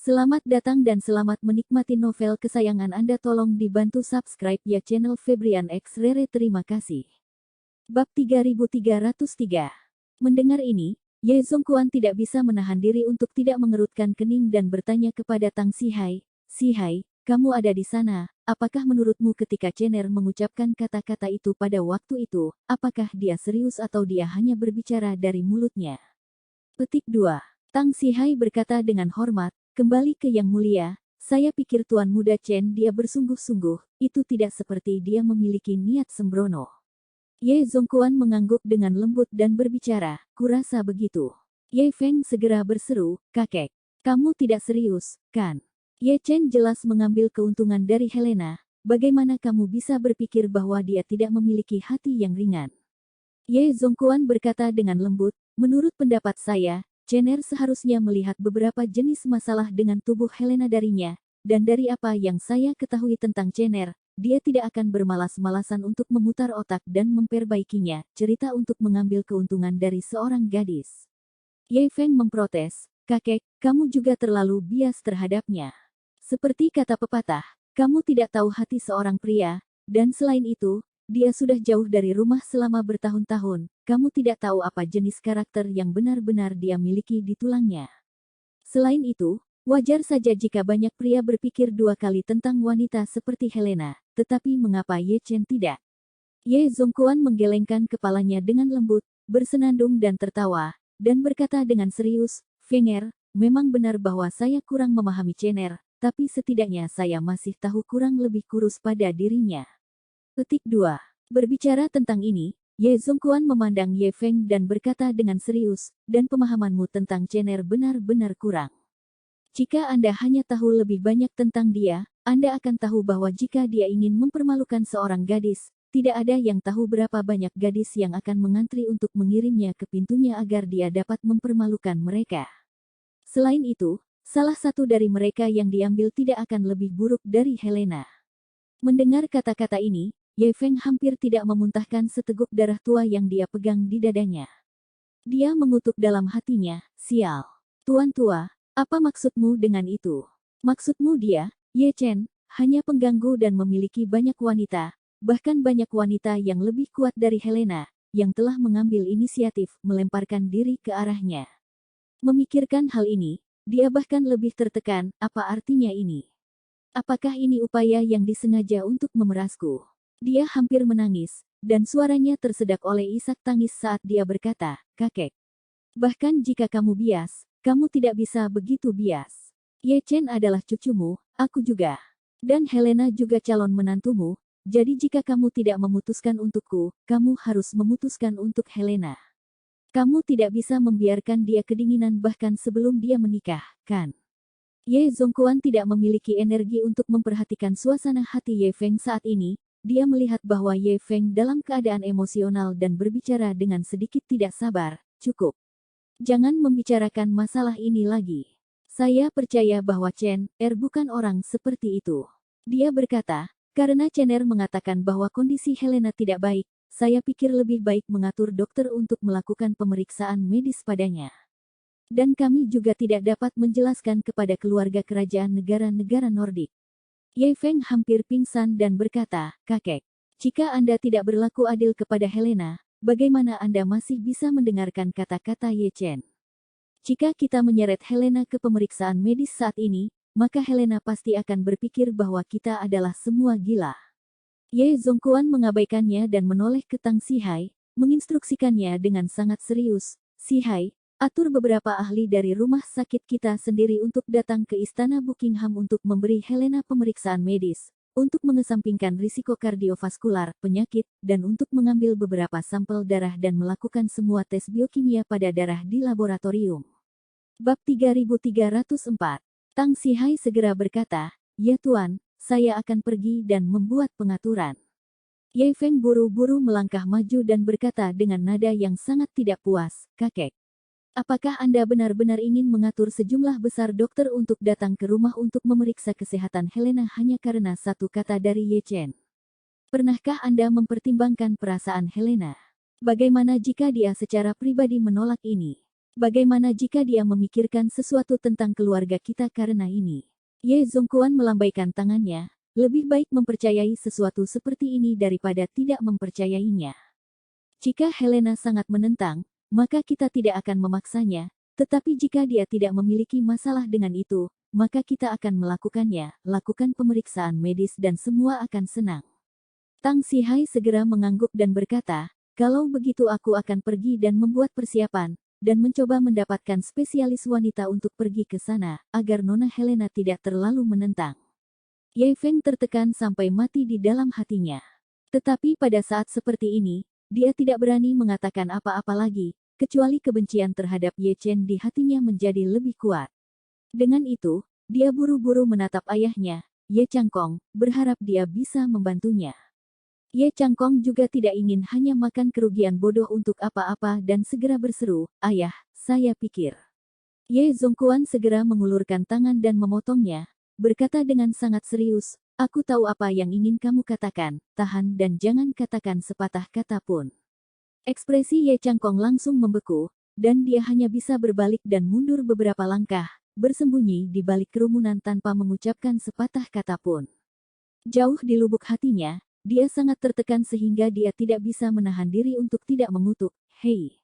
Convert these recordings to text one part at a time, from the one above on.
Selamat datang dan selamat menikmati novel kesayangan Anda. Tolong dibantu subscribe ya channel Febrian X Rere. Terima kasih. Bab 3303. Mendengar ini, Ye Zongquan tidak bisa menahan diri untuk tidak mengerutkan kening dan bertanya kepada Tang Sihai, "Sihai, kamu ada di sana, apakah menurutmu ketika Cener mengucapkan kata-kata itu pada waktu itu, apakah dia serius atau dia hanya berbicara dari mulutnya?" Petik 2. Tang Sihai berkata dengan hormat, "Kembali ke Yang Mulia, saya pikir Tuan Muda Chen dia bersungguh-sungguh, itu tidak seperti dia memiliki niat sembrono." Ye Zongquan mengangguk dengan lembut dan berbicara, "Kurasa begitu." Ye Feng segera berseru, "Kakek, kamu tidak serius, kan?" Ye Chen jelas mengambil keuntungan dari Helena, bagaimana kamu bisa berpikir bahwa dia tidak memiliki hati yang ringan? Ye Zongquan berkata dengan lembut, "Menurut pendapat saya, Cener seharusnya melihat beberapa jenis masalah dengan tubuh Helena darinya, dan dari apa yang saya ketahui tentang Cener, dia tidak akan bermalas-malasan untuk memutar otak dan memperbaikinya, cerita untuk mengambil keuntungan dari seorang gadis." Ye Feng memprotes, "Kakek, kamu juga terlalu bias terhadapnya. Seperti kata pepatah, kamu tidak tahu hati seorang pria, dan selain itu, dia sudah jauh dari rumah selama bertahun-tahun, kamu tidak tahu apa jenis karakter yang benar-benar dia miliki di tulangnya. Selain itu, wajar saja jika banyak pria berpikir dua kali tentang wanita seperti Helena, tetapi mengapa Ye Chen tidak?" Ye Zongquan menggelengkan kepalanya dengan lembut, bersenandung dan tertawa, dan berkata dengan serius, "Fenger, memang benar bahwa saya kurang memahami Cener, tapi setidaknya saya masih tahu kurang lebih kurus pada dirinya." Petik 2. Berbicara tentang ini, Ye Zongquan memandang Ye Feng dan berkata dengan serius, "Dan pemahamanmu tentang Cener benar-benar kurang. Jika Anda hanya tahu lebih banyak tentang dia, Anda akan tahu bahwa jika dia ingin mempermalukan seorang gadis, tidak ada yang tahu berapa banyak gadis yang akan mengantri untuk mengirimnya ke pintunya agar dia dapat mempermalukan mereka. Selain itu, salah satu dari mereka yang diambil tidak akan lebih buruk dari Helena." Mendengar kata-kata ini, Ye Feng hampir tidak memuntahkan seteguk darah tua yang dia pegang di dadanya. Dia mengutuk dalam hatinya, "Sial. Tuan tua, apa maksudmu dengan itu? Maksudmu dia, Ye Chen, hanya pengganggu dan memiliki banyak wanita, bahkan banyak wanita yang lebih kuat dari Helena, yang telah mengambil inisiatif melemparkan diri ke arahnya." Memikirkan hal ini, dia bahkan lebih tertekan, apa artinya ini? Apakah ini upaya yang disengaja untuk memerasku? Dia hampir menangis, dan suaranya tersedak oleh isak tangis saat dia berkata, "Kakek. Bahkan jika kamu bias, kamu tidak bisa begitu bias. Ye Chen adalah cucumu, aku juga. Dan Helena juga calon menantumu, jadi jika kamu tidak memutuskan untukku, kamu harus memutuskan untuk Helena. Kamu tidak bisa membiarkan dia kedinginan bahkan sebelum dia menikah, kan?" Ye Zongquan tidak memiliki energi untuk memperhatikan suasana hati Ye Feng saat ini. Dia melihat bahwa Ye Feng dalam keadaan emosional dan berbicara dengan sedikit tidak sabar, "Cukup. Jangan membicarakan masalah ini lagi. Saya percaya bahwa Chen bukan orang seperti itu." Dia berkata, "Karena Cener mengatakan bahwa kondisi Helena tidak baik, saya pikir lebih baik mengatur dokter untuk melakukan pemeriksaan medis padanya. Dan kami juga tidak dapat menjelaskan kepada keluarga kerajaan negara-negara Nordik." Ye Feng hampir pingsan dan berkata, "Kakek, jika Anda tidak berlaku adil kepada Helena, bagaimana Anda masih bisa mendengarkan kata-kata Ye Chen? Jika kita menyeret Helena ke pemeriksaan medis saat ini, maka Helena pasti akan berpikir bahwa kita adalah semua gila." Ye Zongquan mengabaikannya dan menoleh ke Tang Sihai, menginstruksikannya dengan sangat serius, "Sihai, atur beberapa ahli dari rumah sakit kita sendiri untuk datang ke istana Buckingham untuk memberi Helena pemeriksaan medis, untuk mengesampingkan risiko kardiovaskular, penyakit, dan untuk mengambil beberapa sampel darah dan melakukan semua tes biokimia pada darah di laboratorium." Bab 3304. Tang Sihai segera berkata, "Ya Tuan, saya akan pergi dan membuat pengaturan." Ye Feng buru-buru melangkah maju dan berkata dengan nada yang sangat tidak puas, "Kakek. Apakah Anda benar-benar ingin mengatur sejumlah besar dokter untuk datang ke rumah untuk memeriksa kesehatan Helena hanya karena satu kata dari Ye Chen? Pernahkah Anda mempertimbangkan perasaan Helena? Bagaimana jika dia secara pribadi menolak ini? Bagaimana jika dia memikirkan sesuatu tentang keluarga kita karena ini? Ye Zongquan melambaikan tangannya. Lebih baik mempercayai sesuatu seperti ini daripada tidak mempercayainya. Jika Helena sangat menentang, maka kita tidak akan memaksanya. Tetapi jika dia tidak memiliki masalah dengan itu, maka kita akan melakukannya. Lakukan pemeriksaan medis dan semua akan senang. Tang Sihai segera mengangguk dan berkata, kalau begitu aku akan pergi dan membuat persiapan, dan mencoba mendapatkan spesialis wanita untuk pergi ke sana, agar Nona Helena tidak terlalu menentang. Ye Feng tertekan sampai mati di dalam hatinya. Tetapi pada saat seperti ini, dia tidak berani mengatakan apa-apa lagi, kecuali kebencian terhadap Ye Chen di hatinya menjadi lebih kuat. Dengan itu, dia buru-buru menatap ayahnya, Ye Changkong, berharap dia bisa membantunya. Ye Changkong juga tidak ingin hanya makan kerugian bodoh untuk apa-apa dan segera berseru, ayah, saya pikir. Ye Zongquan segera mengulurkan tangan dan memotongnya, berkata dengan sangat serius, aku tahu apa yang ingin kamu katakan, tahan dan jangan katakan sepatah kata pun. Ekspresi Ye Changkong langsung membeku, dan dia hanya bisa berbalik dan mundur beberapa langkah, bersembunyi di balik kerumunan tanpa mengucapkan sepatah kata pun. Jauh di lubuk hatinya, dia sangat tertekan sehingga dia tidak bisa menahan diri untuk tidak mengutuk, hei,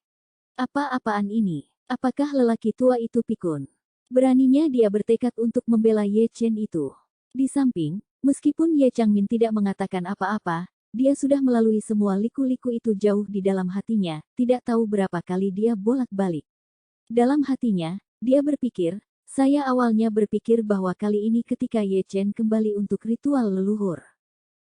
apa-apaan ini? Apakah lelaki tua itu pikun? Beraninya dia bertekad untuk membela Ye Chen itu. Di samping, meskipun Ye Changmin tidak mengatakan apa-apa, dia sudah melalui semua liku-liku itu jauh di dalam hatinya, tidak tahu berapa kali dia bolak-balik. Dalam hatinya, dia berpikir, saya awalnya berpikir bahwa kali ini ketika Ye Chen kembali untuk ritual leluhur.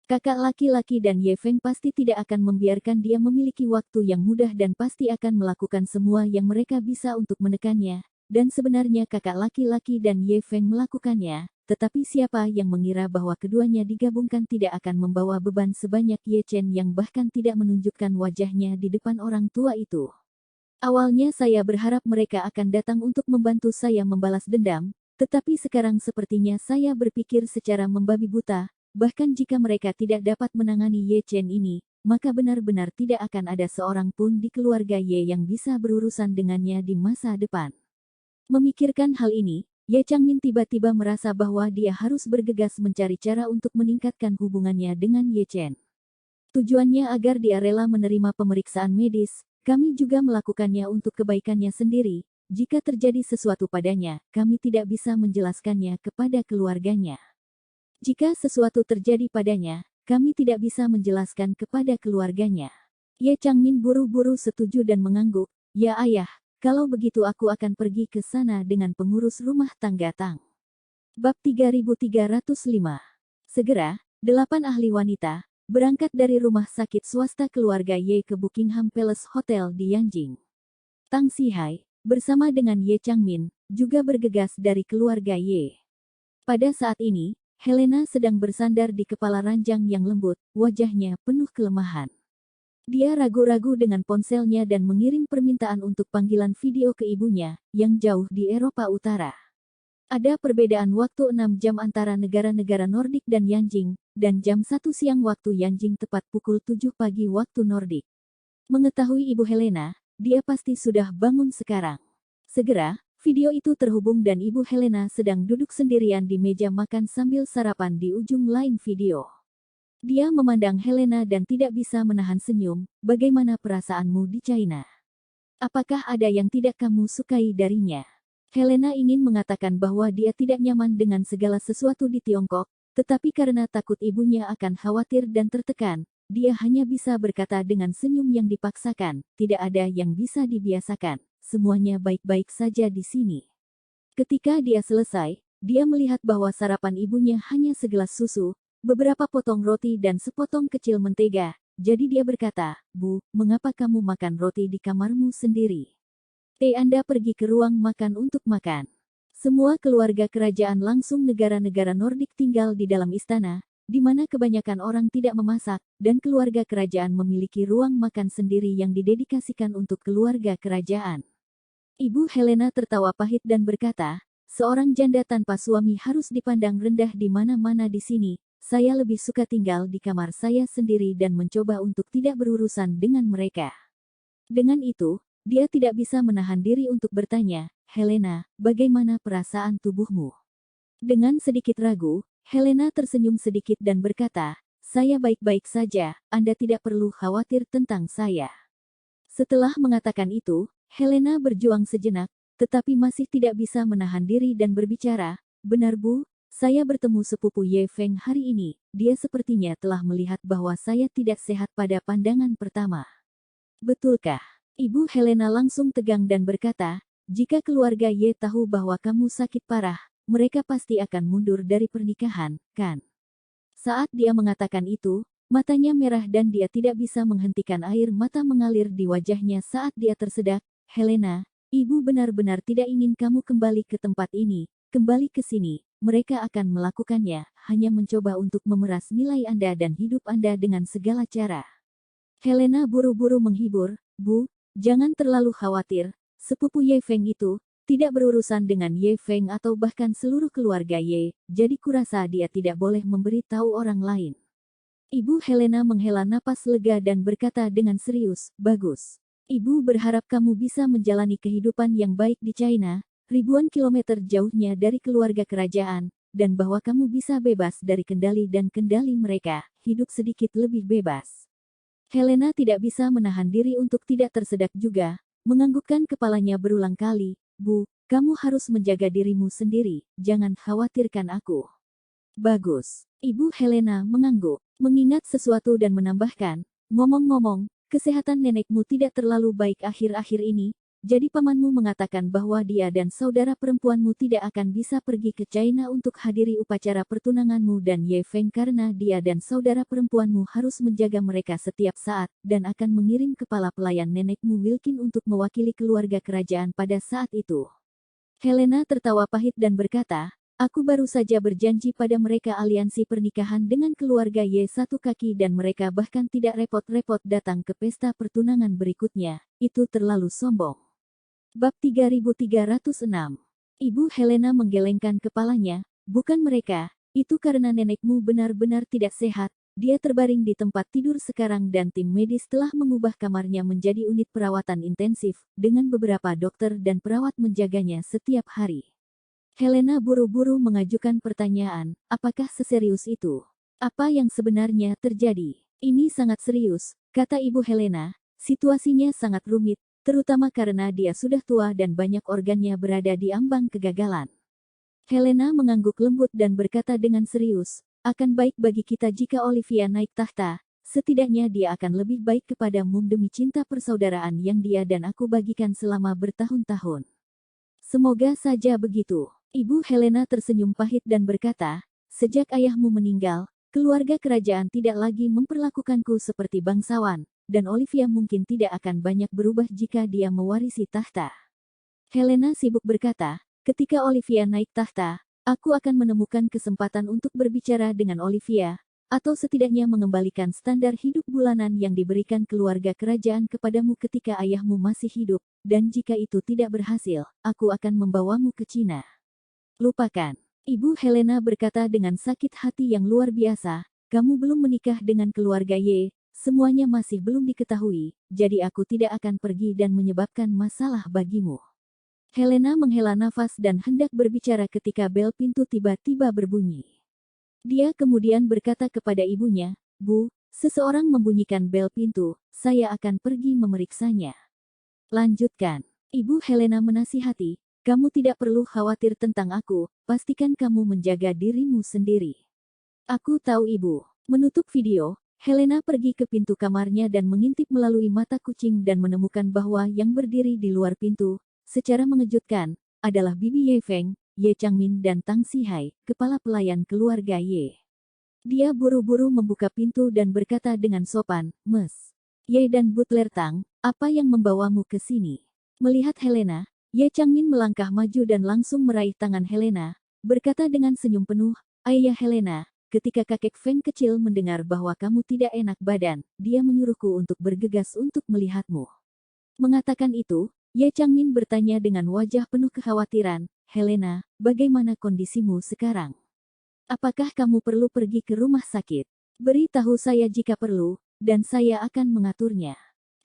Kakak laki-laki dan Ye Feng pasti tidak akan membiarkan dia memiliki waktu yang mudah dan pasti akan melakukan semua yang mereka bisa untuk menekannya. Dan sebenarnya kakak laki-laki dan Ye Feng melakukannya, tetapi siapa yang mengira bahwa keduanya digabungkan tidak akan membawa beban sebanyak Ye Chen yang bahkan tidak menunjukkan wajahnya di depan orang tua itu. Awalnya saya berharap mereka akan datang untuk membantu saya membalas dendam, tetapi sekarang sepertinya saya berpikir secara membabi buta, bahkan jika mereka tidak dapat menangani Ye Chen ini, maka benar-benar tidak akan ada seorang pun di keluarga Ye yang bisa berurusan dengannya di masa depan. Memikirkan hal ini, Ye Changmin tiba-tiba merasa bahwa dia harus bergegas mencari cara untuk meningkatkan hubungannya dengan Ye Chen. Tujuannya agar dia rela menerima pemeriksaan medis, kami juga melakukannya untuk kebaikannya sendiri. Jika terjadi sesuatu padanya, kami tidak bisa menjelaskannya kepada keluarganya. Jika sesuatu terjadi padanya, kami tidak bisa menjelaskan kepada keluarganya. Ye Changmin buru-buru setuju dan mengangguk, ya ayah. Kalau begitu aku akan pergi ke sana dengan pengurus rumah tangga Tang. Bab 3305. Segera, 8 ahli wanita, berangkat dari rumah sakit swasta keluarga Ye ke Buckingham Palace Hotel di Yanjing. Tang Sihai, bersama dengan Ye Changmin, juga bergegas dari keluarga Ye. Pada saat ini, Helena sedang bersandar di kepala ranjang yang lembut, wajahnya penuh kelemahan. Dia ragu-ragu dengan ponselnya dan mengirim permintaan untuk panggilan video ke ibunya, yang jauh di Eropa Utara. Ada perbedaan waktu 6 jam antara negara-negara Nordik dan Yanjing, dan jam 1 siang waktu Yanjing tepat pukul 7 pagi waktu Nordik. Mengetahui ibu Helena, dia pasti sudah bangun sekarang. Segera, video itu terhubung dan ibu Helena sedang duduk sendirian di meja makan sambil sarapan di ujung lain video. Dia memandang Helena dan tidak bisa menahan senyum, bagaimana perasaanmu di China? Apakah ada yang tidak kamu sukai darinya? Helena ingin mengatakan bahwa dia tidak nyaman dengan segala sesuatu di Tiongkok, tetapi karena takut ibunya akan khawatir dan tertekan, dia hanya bisa berkata dengan senyum yang dipaksakan, tidak ada yang bisa dibiasakan, semuanya baik-baik saja di sini. Ketika dia selesai, dia melihat bahwa sarapan ibunya hanya segelas susu, beberapa potong roti dan sepotong kecil mentega, jadi dia berkata, Bu, mengapa kamu makan roti di kamarmu sendiri? Anda pergi ke ruang makan untuk makan. Semua keluarga kerajaan langsung negara-negara Nordik tinggal di dalam istana, di mana kebanyakan orang tidak memasak, dan keluarga kerajaan memiliki ruang makan sendiri yang didedikasikan untuk keluarga kerajaan. Ibu Helena tertawa pahit dan berkata, seorang janda tanpa suami harus dipandang rendah di mana-mana di sini. Saya lebih suka tinggal di kamar saya sendiri dan mencoba untuk tidak berurusan dengan mereka. Dengan itu, Dia tidak bisa menahan diri untuk bertanya, "Helena, bagaimana perasaan tubuhmu?" Dengan sedikit ragu, Helena tersenyum sedikit dan berkata, "Saya baik-baik saja, Anda tidak perlu khawatir tentang saya." Setelah mengatakan itu, Helena berjuang sejenak, tetapi masih tidak bisa menahan diri dan berbicara, "Benar Bu, saya bertemu sepupu Ye Feng hari ini. Dia sepertinya telah melihat bahwa saya tidak sehat pada pandangan pertama." "Betulkah?" Ibu Helena langsung tegang dan berkata, "Jika keluarga Ye tahu bahwa kamu sakit parah, mereka pasti akan mundur dari pernikahan, kan?" Saat dia mengatakan itu, matanya merah dan dia tidak bisa menghentikan air mata mengalir di wajahnya saat dia tersedak. "Helena, Ibu benar-benar tidak ingin kamu kembali ke tempat ini, kembali ke sini. Mereka akan melakukannya, hanya mencoba untuk memeras nilai Anda dan hidup Anda dengan segala cara." Helena buru-buru menghibur, "Bu, jangan terlalu khawatir, sepupu Ye Feng itu tidak berurusan dengan Ye Feng atau bahkan seluruh keluarga Ye, jadi kurasa dia tidak boleh memberi tahu orang lain." Ibu Helena menghela napas lega dan berkata dengan serius, "Bagus. Ibu berharap kamu bisa menjalani kehidupan yang baik di China, ribuan kilometer jauhnya dari keluarga kerajaan, dan bahwa kamu bisa bebas dari kendali dan kendali mereka, hidup sedikit lebih bebas." Helena tidak bisa menahan diri untuk tidak tersedak juga, menganggukkan kepalanya berulang kali, "Bu, kamu harus menjaga dirimu sendiri, jangan khawatirkan aku." "Bagus." Ibu Helena mengangguk, mengingat sesuatu dan menambahkan, "Ngomong-ngomong, kesehatan nenekmu tidak terlalu baik akhir-akhir ini, jadi pamanmu mengatakan bahwa dia dan saudara perempuanmu tidak akan bisa pergi ke China untuk hadiri upacara pertunanganmu dan Ye Feng karena dia dan saudara perempuanmu harus menjaga mereka setiap saat, dan akan mengirim kepala pelayan nenekmu Wilkin untuk mewakili keluarga kerajaan pada saat itu." Helena tertawa pahit dan berkata, "Aku baru saja berjanji pada mereka aliansi pernikahan dengan keluarga Ye satu kaki dan mereka bahkan tidak repot-repot datang ke pesta pertunangan berikutnya. Itu terlalu sombong." Bab 3306. Ibu Helena menggelengkan kepalanya, "Bukan mereka, itu karena nenekmu benar-benar tidak sehat. Dia terbaring di tempat tidur sekarang dan tim medis telah mengubah kamarnya menjadi unit perawatan intensif, dengan beberapa dokter dan perawat menjaganya setiap hari." Helena buru-buru mengajukan pertanyaan, "Apakah seserius itu? Apa yang sebenarnya terjadi?" "Ini sangat serius," kata Ibu Helena. "Situasinya sangat rumit, terutama karena dia sudah tua dan banyak organnya berada di ambang kegagalan." Helena mengangguk lembut dan berkata dengan serius, "Akan baik bagi kita jika Olivia naik tahta. Setidaknya dia akan lebih baik kepadamu demi cinta persaudaraan yang dia dan aku bagikan selama bertahun-tahun." "Semoga saja begitu." Ibu Helena tersenyum pahit dan berkata, "Sejak ayahmu meninggal, keluarga kerajaan tidak lagi memperlakukanku seperti bangsawan, dan Olivia mungkin tidak akan banyak berubah jika dia mewarisi tahta." Helena sibuk berkata, "Ketika Olivia naik tahta, aku akan menemukan kesempatan untuk berbicara dengan Olivia, atau setidaknya mengembalikan standar hidup bulanan yang diberikan keluarga kerajaan kepadamu ketika ayahmu masih hidup, dan jika itu tidak berhasil, aku akan membawamu ke Cina." "Lupakan." Ibu Helena berkata dengan sakit hati yang luar biasa, "Kamu belum menikah dengan keluarga Ye, semuanya masih belum diketahui, jadi aku tidak akan pergi dan menyebabkan masalah bagimu." Helena menghela nafas dan hendak berbicara ketika bel pintu tiba-tiba berbunyi. Dia kemudian berkata kepada ibunya, "Bu, seseorang membunyikan bel pintu, saya akan pergi memeriksanya." "Lanjutkan." Ibu Helena menasihati, "Kamu tidak perlu khawatir tentang aku, pastikan kamu menjaga dirimu sendiri." "Aku tahu Ibu." Menutup video, Helena pergi ke pintu kamarnya dan mengintip melalui mata kucing dan menemukan bahwa yang berdiri di luar pintu, secara mengejutkan, adalah Bibi Ye Feng, Ye Changmin dan Tang Sihai, kepala pelayan keluarga Ye. Dia buru-buru membuka pintu dan berkata dengan sopan, "Mes Ye dan Butler Tang, apa yang membawamu ke sini?" Melihat Helena, Ye Changmin melangkah maju dan langsung meraih tangan Helena, berkata dengan senyum penuh, "Ayah Helena, ketika kakek Feng kecil mendengar bahwa kamu tidak enak badan, dia menyuruhku untuk bergegas untuk melihatmu." Mengatakan itu, Ye Changmin bertanya dengan wajah penuh kekhawatiran, "Helena, bagaimana kondisimu sekarang? Apakah kamu perlu pergi ke rumah sakit? Beri tahu saya jika perlu, dan saya akan mengaturnya."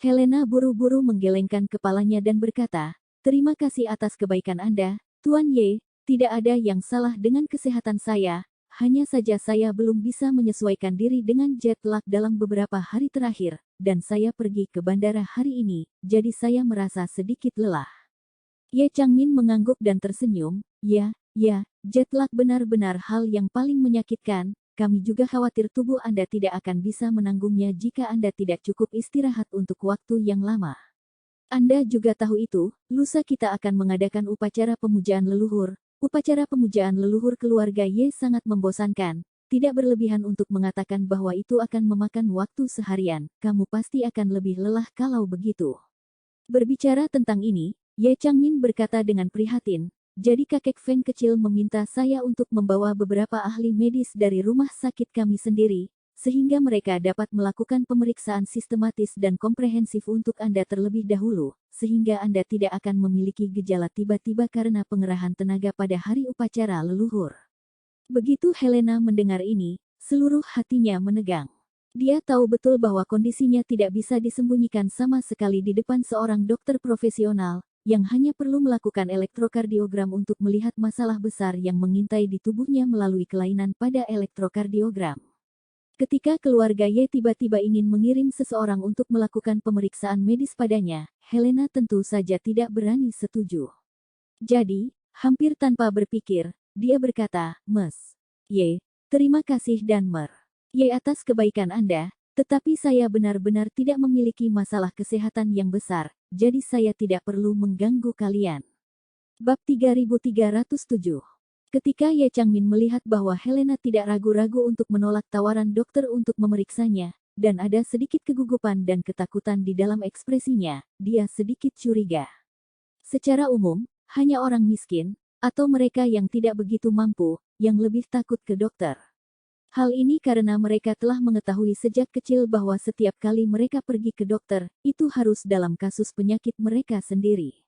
Helena buru-buru menggelengkan kepalanya dan berkata, "Terima kasih atas kebaikan Anda, Tuan Ye. Tidak ada yang salah dengan kesehatan saya, hanya saja saya belum bisa menyesuaikan diri dengan jet lag dalam beberapa hari terakhir, dan saya pergi ke bandara hari ini, jadi saya merasa sedikit lelah." Ye Changmin mengangguk dan tersenyum, "Ya, jet lag benar-benar hal yang paling menyakitkan. Kami juga khawatir tubuh Anda tidak akan bisa menanggungnya jika Anda tidak cukup istirahat untuk waktu yang lama. Anda juga tahu itu, lusa kita akan mengadakan upacara pemujaan leluhur. Upacara pemujaan leluhur keluarga Ye sangat membosankan. Tidak berlebihan untuk mengatakan bahwa itu akan memakan waktu seharian. Kamu pasti akan lebih lelah kalau begitu." Berbicara tentang ini, Ye Changmin berkata dengan prihatin, "Jadi kakek Feng kecil meminta saya untuk membawa beberapa ahli medis dari rumah sakit kami sendiri, sehingga mereka dapat melakukan pemeriksaan sistematis dan komprehensif untuk Anda terlebih dahulu, sehingga Anda tidak akan memiliki gejala tiba-tiba karena pengerahan tenaga pada hari upacara leluhur." Begitu Helena mendengar ini, seluruh hatinya menegang. Dia tahu betul bahwa kondisinya tidak bisa disembunyikan sama sekali di depan seorang dokter profesional, yang hanya perlu melakukan elektrokardiogram untuk melihat masalah besar yang mengintai di tubuhnya melalui kelainan pada elektrokardiogram. Ketika keluarga Ye tiba-tiba ingin mengirim seseorang untuk melakukan pemeriksaan medis padanya, Helena tentu saja tidak berani setuju. Jadi, hampir tanpa berpikir, dia berkata, "Mes Ye, terima kasih dan Ye atas kebaikan Anda, tetapi saya benar-benar tidak memiliki masalah kesehatan yang besar, jadi saya tidak perlu mengganggu kalian." Bab 3307. Ketika Ye Changmin melihat bahwa Helena tidak ragu-ragu untuk menolak tawaran dokter untuk memeriksanya, dan ada sedikit kegugupan dan ketakutan di dalam ekspresinya, dia sedikit curiga. Secara umum, hanya orang miskin, atau mereka yang tidak begitu mampu, yang lebih takut ke dokter. Hal ini karena mereka telah mengetahui sejak kecil bahwa setiap kali mereka pergi ke dokter, itu harus dalam kasus penyakit mereka sendiri.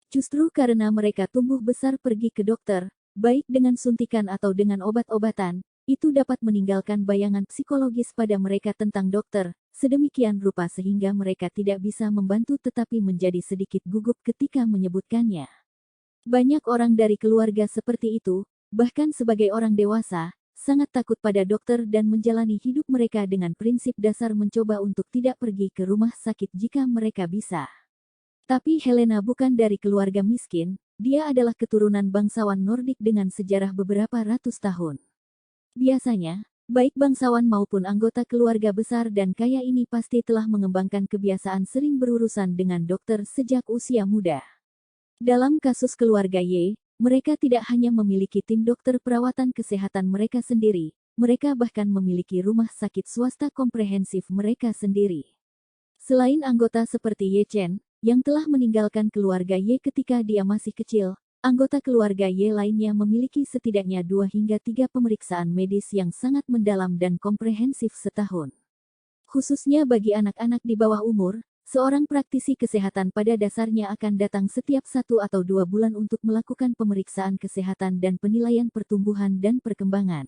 Justru karena mereka tumbuh besar pergi ke dokter, baik dengan suntikan atau dengan obat-obatan, itu dapat meninggalkan bayangan psikologis pada mereka tentang dokter, sedemikian rupa sehingga mereka tidak bisa membantu tetapi menjadi sedikit gugup ketika menyebutkannya. Banyak orang dari keluarga seperti itu, bahkan sebagai orang dewasa, sangat takut pada dokter dan menjalani hidup mereka dengan prinsip dasar mencoba untuk tidak pergi ke rumah sakit jika mereka bisa. Tapi Helena bukan dari keluarga miskin, dia adalah keturunan bangsawan Nordik dengan sejarah beberapa ratus tahun. Biasanya, baik bangsawan maupun anggota keluarga besar dan kaya ini pasti telah mengembangkan kebiasaan sering berurusan dengan dokter sejak usia muda. Dalam kasus keluarga Ye, mereka tidak hanya memiliki tim dokter perawatan kesehatan mereka sendiri, mereka bahkan memiliki rumah sakit swasta komprehensif mereka sendiri. Selain anggota seperti Ye Chen, yang telah meninggalkan keluarga Ye ketika dia masih kecil, anggota keluarga Ye lainnya memiliki setidaknya 2 hingga 3 pemeriksaan medis yang sangat mendalam dan komprehensif setahun. Khususnya bagi anak-anak di bawah umur, seorang praktisi kesehatan pada dasarnya akan datang setiap 1 atau 2 bulan untuk melakukan pemeriksaan kesehatan dan penilaian pertumbuhan dan perkembangan.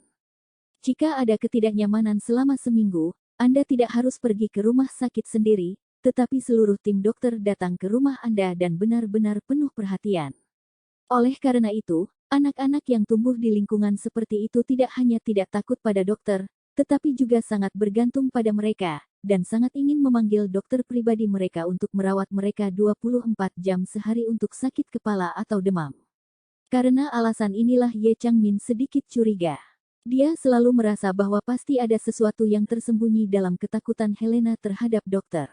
Jika ada ketidaknyamanan selama seminggu, Anda tidak harus pergi ke rumah sakit sendiri, tetapi seluruh tim dokter datang ke rumah Anda dan benar-benar penuh perhatian. Oleh karena itu, anak-anak yang tumbuh di lingkungan seperti itu tidak hanya tidak takut pada dokter, tetapi juga sangat bergantung pada mereka, dan sangat ingin memanggil dokter pribadi mereka untuk merawat mereka 24 jam sehari untuk sakit kepala atau demam. Karena alasan inilah Ye Changmin sedikit curiga. Dia selalu merasa bahwa pasti ada sesuatu yang tersembunyi dalam ketakutan Helena terhadap dokter.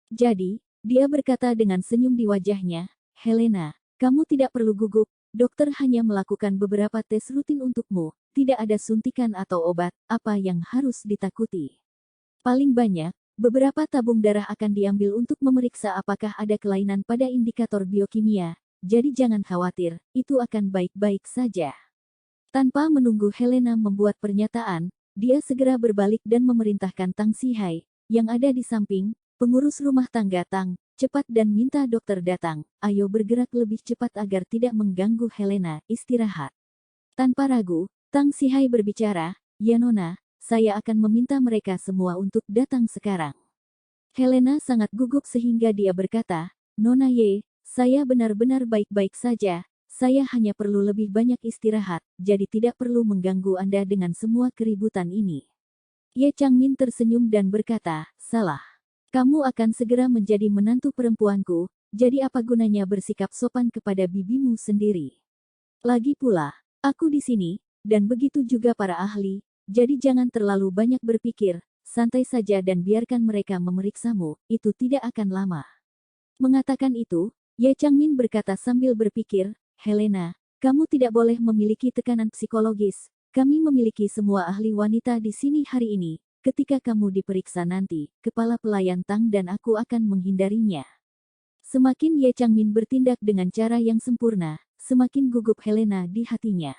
Jadi, dia berkata dengan senyum di wajahnya, "Helena, kamu tidak perlu gugup, dokter hanya melakukan beberapa tes rutin untukmu, tidak ada suntikan atau obat, apa yang harus ditakuti. Paling banyak, beberapa tabung darah akan diambil untuk memeriksa apakah ada kelainan pada indikator biokimia, jadi jangan khawatir, itu akan baik-baik saja." Tanpa menunggu Helena membuat pernyataan, dia segera berbalik dan memerintahkan Tang Sihai, yang ada di samping, pengurus rumah tangga Tang, cepat dan minta dokter datang, ayo bergerak lebih cepat agar tidak mengganggu Helena, istirahat. Tanpa ragu, Tang Sihai berbicara, "Ya Nona, saya akan meminta mereka semua untuk datang sekarang." Helena sangat gugup sehingga dia berkata, Nona Ye, saya benar-benar baik-baik saja, saya hanya perlu lebih banyak istirahat, jadi tidak perlu mengganggu Anda dengan semua keributan ini. Ye Changmin tersenyum dan berkata, salah. Kamu akan segera menjadi menantu perempuanku, jadi apa gunanya bersikap sopan kepada bibimu sendiri? Lagi pula, aku di sini, dan begitu juga para ahli, jadi jangan terlalu banyak berpikir, santai saja dan biarkan mereka memeriksamu, itu tidak akan lama. Mengatakan itu, Ye Changmin berkata sambil berpikir, Helena, kamu tidak boleh memiliki tekanan psikologis, kami memiliki semua ahli wanita di sini hari ini, ketika kamu diperiksa nanti, kepala pelayan Tang dan aku akan menghindarinya. Semakin Ye Changmin bertindak dengan cara yang sempurna, semakin gugup Helena di hatinya.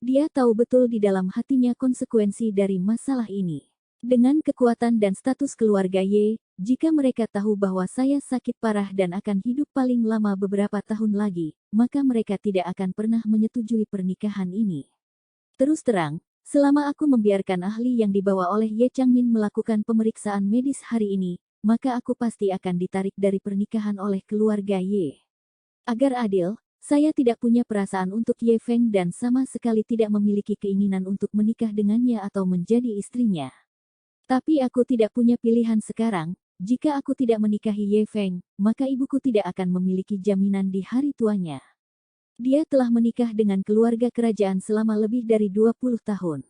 Dia tahu betul di dalam hatinya konsekuensi dari masalah ini. Dengan kekuatan dan status keluarga Ye, jika mereka tahu bahwa saya sakit parah dan akan hidup paling lama beberapa tahun lagi, maka mereka tidak akan pernah menyetujui pernikahan ini. Terus terang, selama aku membiarkan ahli yang dibawa oleh Ye Changmin melakukan pemeriksaan medis hari ini, maka aku pasti akan ditarik dari pernikahan oleh keluarga Ye. Agar adil, saya tidak punya perasaan untuk Ye Feng dan sama sekali tidak memiliki keinginan untuk menikah dengannya atau menjadi istrinya. Tapi aku tidak punya pilihan sekarang, jika aku tidak menikahi Ye Feng, maka ibuku tidak akan memiliki jaminan di hari tuanya. Dia telah menikah dengan keluarga kerajaan selama lebih dari 20 tahun.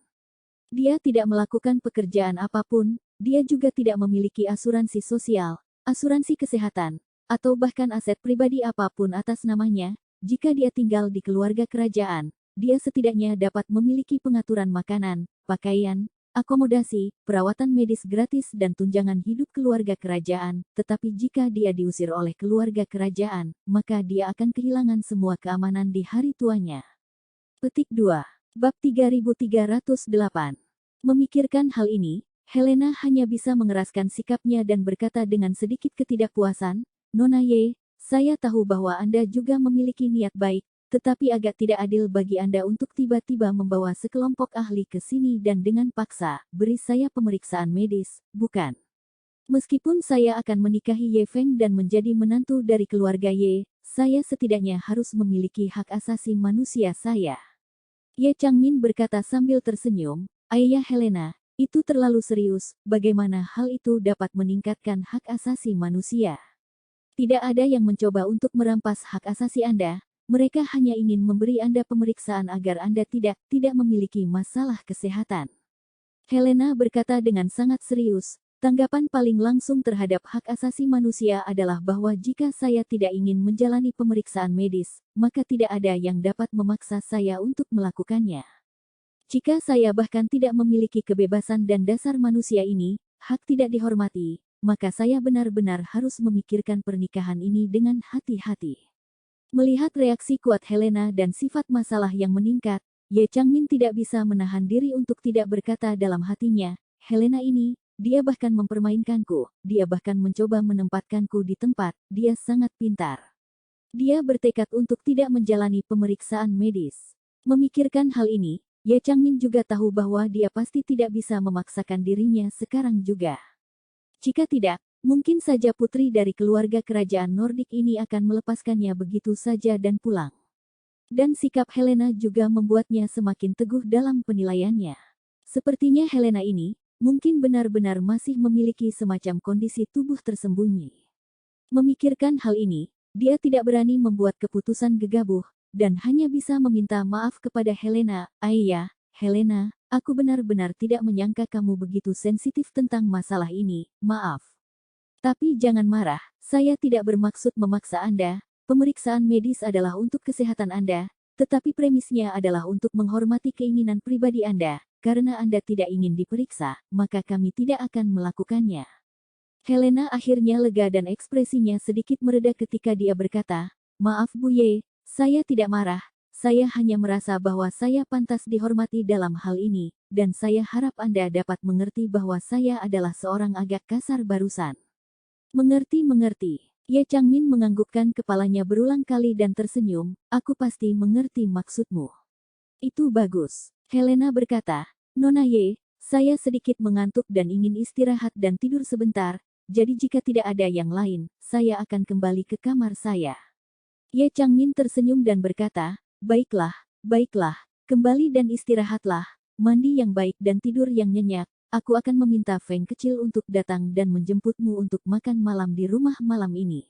Dia tidak melakukan pekerjaan apapun, dia juga tidak memiliki asuransi sosial, asuransi kesehatan, atau bahkan aset pribadi apapun atas namanya. Jika dia tinggal di keluarga kerajaan, dia setidaknya dapat memiliki pengaturan makanan, pakaian, akomodasi, perawatan medis gratis dan tunjangan hidup keluarga kerajaan, tetapi jika dia diusir oleh keluarga kerajaan, maka dia akan kehilangan semua keamanan di hari tuanya. Petik 2. Bab 3308. Memikirkan hal ini, Helena hanya bisa mengeraskan sikapnya dan berkata dengan sedikit ketidakpuasan, Nona Ye, saya tahu bahwa Anda juga memiliki niat baik, tetapi agak tidak adil bagi Anda untuk tiba-tiba membawa sekelompok ahli ke sini dan dengan paksa, beri saya pemeriksaan medis, bukan? Meskipun saya akan menikahi Ye Feng dan menjadi menantu dari keluarga Ye, saya setidaknya harus memiliki hak asasi manusia saya. Ye Changmin berkata sambil tersenyum, Ayah Helena, itu terlalu serius, bagaimana hal itu dapat meningkatkan hak asasi manusia? Tidak ada yang mencoba untuk merampas hak asasi Anda, mereka hanya ingin memberi Anda pemeriksaan agar Anda tidak memiliki masalah kesehatan. Helena berkata dengan sangat serius, tanggapan paling langsung terhadap hak asasi manusia adalah bahwa jika saya tidak ingin menjalani pemeriksaan medis, maka tidak ada yang dapat memaksa saya untuk melakukannya. Jika saya bahkan tidak memiliki kebebasan dan dasar manusia ini, hak tidak dihormati, maka saya benar-benar harus memikirkan pernikahan ini dengan hati-hati. Melihat reaksi kuat Helena dan sifat masalah yang meningkat, Ye Changmin tidak bisa menahan diri untuk tidak berkata dalam hatinya, Helena ini, dia bahkan mempermainkanku, dia bahkan mencoba menempatkanku di tempat, dia sangat pintar. Dia bertekad untuk tidak menjalani pemeriksaan medis. Memikirkan hal ini, Ye Changmin juga tahu bahwa dia pasti tidak bisa memaksakan dirinya sekarang juga. Jika tidak, mungkin saja putri dari keluarga kerajaan Nordik ini akan melepaskannya begitu saja dan pulang. Dan sikap Helena juga membuatnya semakin teguh dalam penilaiannya. Sepertinya Helena ini, mungkin benar-benar masih memiliki semacam kondisi tubuh tersembunyi. Memikirkan hal ini, dia tidak berani membuat keputusan gegabah, dan hanya bisa meminta maaf kepada Helena, Ayah, Helena, aku benar-benar tidak menyangka kamu begitu sensitif tentang masalah ini, maaf. Tapi jangan marah, saya tidak bermaksud memaksa Anda, pemeriksaan medis adalah untuk kesehatan Anda, tetapi premisnya adalah untuk menghormati keinginan pribadi Anda, karena Anda tidak ingin diperiksa, maka kami tidak akan melakukannya. Helena akhirnya lega dan ekspresinya sedikit mereda ketika dia berkata, maaf Bu Ye, saya tidak marah. Saya hanya merasa bahwa saya pantas dihormati dalam hal ini, dan saya harap Anda dapat mengerti bahwa saya adalah seorang agak kasar barusan. Mengerti. Ye Changmin menganggukkan kepalanya berulang kali dan tersenyum, aku pasti mengerti maksudmu. Itu bagus. Helena berkata, Nona Ye, saya sedikit mengantuk dan ingin istirahat dan tidur sebentar, jadi jika tidak ada yang lain, saya akan kembali ke kamar saya. Ye Changmin tersenyum dan berkata, baiklah, baiklah, kembali dan istirahatlah, mandi yang baik dan tidur yang nyenyak. Aku akan meminta Feng kecil untuk datang dan menjemputmu untuk makan malam di rumah malam ini.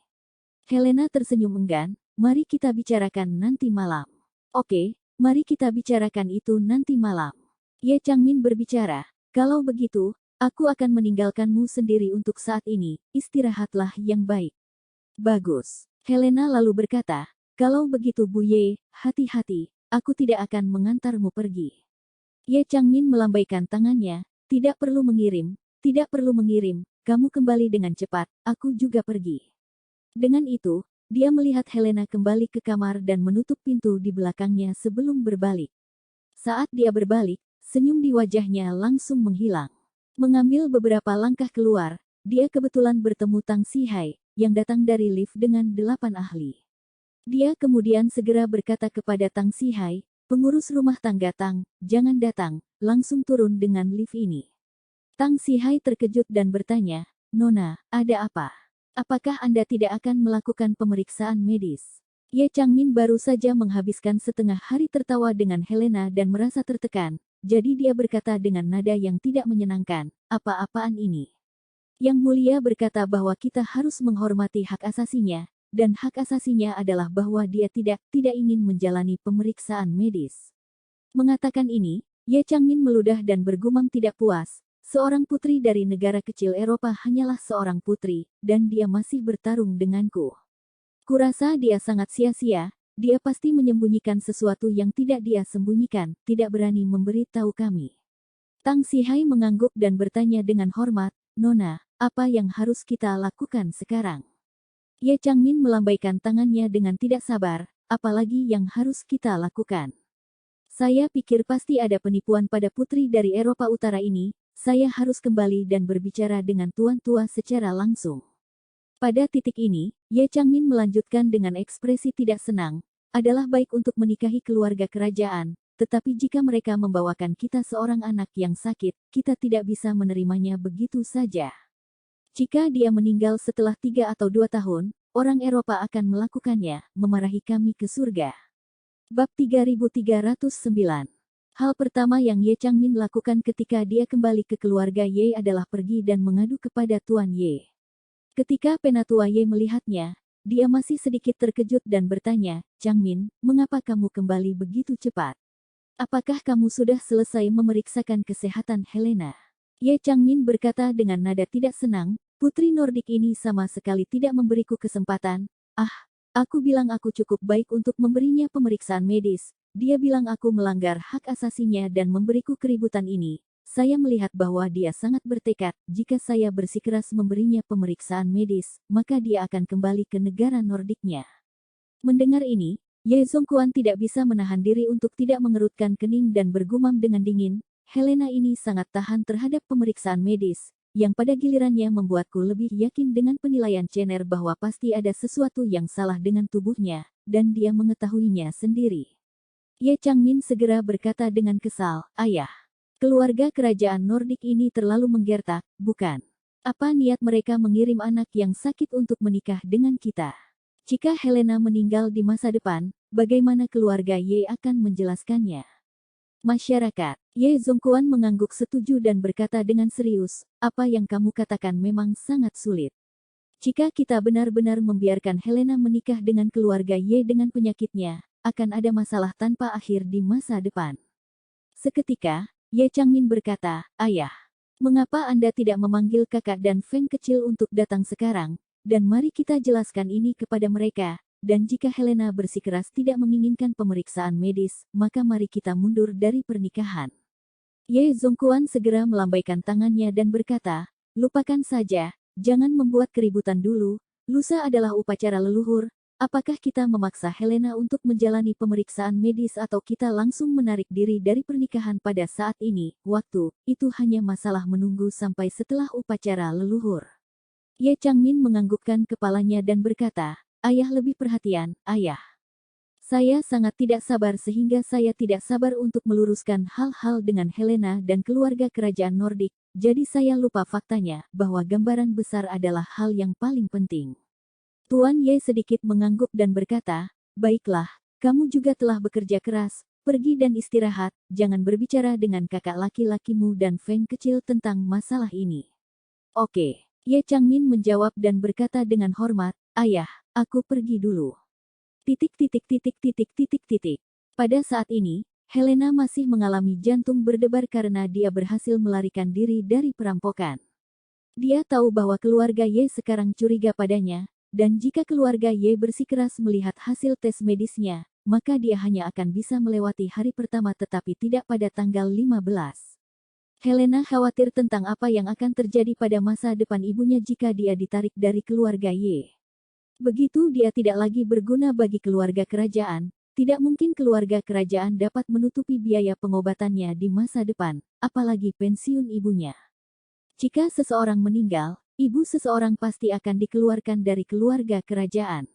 Helena tersenyum enggan, mari kita bicarakan nanti malam. Oke, mari kita bicarakan itu nanti malam. Ye Changmin berbicara, kalau begitu, aku akan meninggalkanmu sendiri untuk saat ini, istirahatlah yang baik. Bagus. Helena lalu berkata, kalau begitu Bu Ye, hati-hati, aku tidak akan mengantarmu pergi. Ye Changmin melambaikan tangannya, tidak perlu mengirim, kamu kembali dengan cepat, aku juga pergi. Dengan itu, dia melihat Helena kembali ke kamar dan menutup pintu di belakangnya sebelum berbalik. Saat dia berbalik, senyum di wajahnya langsung menghilang. Mengambil beberapa langkah keluar, dia kebetulan bertemu Tang Sihai, yang datang dari lift dengan 8 ahli. Dia kemudian segera berkata kepada Tang Sihai, pengurus rumah tangga Tang, jangan datang, langsung turun dengan lift ini. Tang Sihai terkejut dan bertanya, Nona, ada apa? Apakah Anda tidak akan melakukan pemeriksaan medis? Ye Changmin baru saja menghabiskan setengah hari tertawa dengan Helena dan merasa tertekan, jadi dia berkata dengan nada yang tidak menyenangkan, apa-apaan ini? Yang Mulia berkata bahwa kita harus menghormati hak asasinya, dan hak asasinya adalah bahwa dia tidak ingin menjalani pemeriksaan medis. Mengatakan ini, Ye Changmin meludah dan bergumam tidak puas, seorang putri dari negara kecil Eropa hanyalah seorang putri, dan dia masih bertarung denganku. Kurasa dia sangat sia-sia, dia pasti menyembunyikan sesuatu yang tidak dia sembunyikan, tidak berani memberitahu kami. Tang Sihai mengangguk dan bertanya dengan hormat, Nona, apa yang harus kita lakukan sekarang? Ye Changmin melambaikan tangannya dengan tidak sabar, apalagi yang harus kita lakukan? Saya pikir pasti ada penipuan pada putri dari Eropa Utara ini, saya harus kembali dan berbicara dengan tuan tua secara langsung. Pada titik ini, Ye Changmin melanjutkan dengan ekspresi tidak senang, adalah baik untuk menikahi keluarga kerajaan, tetapi jika mereka membawakan kita seorang anak yang sakit, kita tidak bisa menerimanya begitu saja. Jika dia meninggal setelah 3 atau 2 tahun, orang Eropa akan melakukannya, memarahi kami ke surga. Bab 3309. Hal pertama yang Ye Changmin lakukan ketika dia kembali ke keluarga Ye adalah pergi dan mengadu kepada Tuan Ye. Ketika Penatua Ye melihatnya, dia masih sedikit terkejut dan bertanya, Changmin, mengapa kamu kembali begitu cepat? Apakah kamu sudah selesai memeriksakan kesehatan Helena? Ye Changmin berkata dengan nada tidak senang, putri Nordik ini sama sekali tidak memberiku kesempatan. Aku bilang aku cukup baik untuk memberinya pemeriksaan medis. Dia bilang aku melanggar hak asasinya dan memberiku keributan ini. Saya melihat bahwa dia sangat bertekad, jika saya bersikeras memberinya pemeriksaan medis, maka dia akan kembali ke negara Nordiknya. Mendengar ini, Ye Zongquan tidak bisa menahan diri untuk tidak mengerutkan kening dan bergumam dengan dingin, Helena ini sangat tahan terhadap pemeriksaan medis, yang pada gilirannya membuatku lebih yakin dengan penilaian Chener bahwa pasti ada sesuatu yang salah dengan tubuhnya, dan dia mengetahuinya sendiri. Ye Changmin segera berkata dengan kesal, Ayah, keluarga kerajaan Nordik ini terlalu menggertak, bukan? Apa niat mereka mengirim anak yang sakit untuk menikah dengan kita? Jika Helena meninggal di masa depan, bagaimana keluarga Ye akan menjelaskannya? Masyarakat, Ye Zongquan mengangguk setuju dan berkata dengan serius, apa yang kamu katakan memang sangat sulit. Jika kita benar-benar membiarkan Helena menikah dengan keluarga Ye dengan penyakitnya, akan ada masalah tanpa akhir di masa depan. Seketika, Ye Changmin berkata, Ayah, mengapa Anda tidak memanggil kakak dan Feng kecil untuk datang sekarang, dan mari kita jelaskan ini kepada mereka. Dan jika Helena bersikeras tidak menginginkan pemeriksaan medis, maka mari kita mundur dari pernikahan. Ye Zongquan segera melambaikan tangannya dan berkata, lupakan saja, jangan membuat keributan dulu, lusa adalah upacara leluhur, apakah kita memaksa Helena untuk menjalani pemeriksaan medis atau kita langsung menarik diri dari pernikahan pada saat ini, waktu, itu hanya masalah menunggu sampai setelah upacara leluhur. Ye Changmin menganggukkan kepalanya dan berkata, Ayah lebih perhatian, Ayah. Saya sangat tidak sabar sehingga saya tidak sabar untuk meluruskan hal-hal dengan Helena dan keluarga kerajaan Nordik, jadi saya lupa faktanya, bahwa gambaran besar adalah hal yang paling penting. Tuan Ye sedikit mengangguk dan berkata, baiklah, kamu juga telah bekerja keras, pergi dan istirahat, jangan berbicara dengan kakak laki-lakimu dan Feng kecil tentang masalah ini. Oke, Ye Changmin menjawab dan berkata dengan hormat, ayah, aku pergi dulu. Pada saat ini, Helena masih mengalami jantung berdebar karena dia berhasil melarikan diri dari perampokan. Dia tahu bahwa keluarga Ye sekarang curiga padanya, dan jika keluarga Ye bersikeras melihat hasil tes medisnya, maka dia hanya akan bisa melewati hari pertama tetapi tidak pada tanggal 15. Helena khawatir tentang apa yang akan terjadi pada masa depan ibunya jika dia ditarik dari keluarga Ye. Begitu dia tidak lagi berguna bagi keluarga kerajaan, tidak mungkin keluarga kerajaan dapat menutupi biaya pengobatannya di masa depan, apalagi pensiun ibunya. Jika seseorang meninggal, ibu seseorang pasti akan dikeluarkan dari keluarga kerajaan.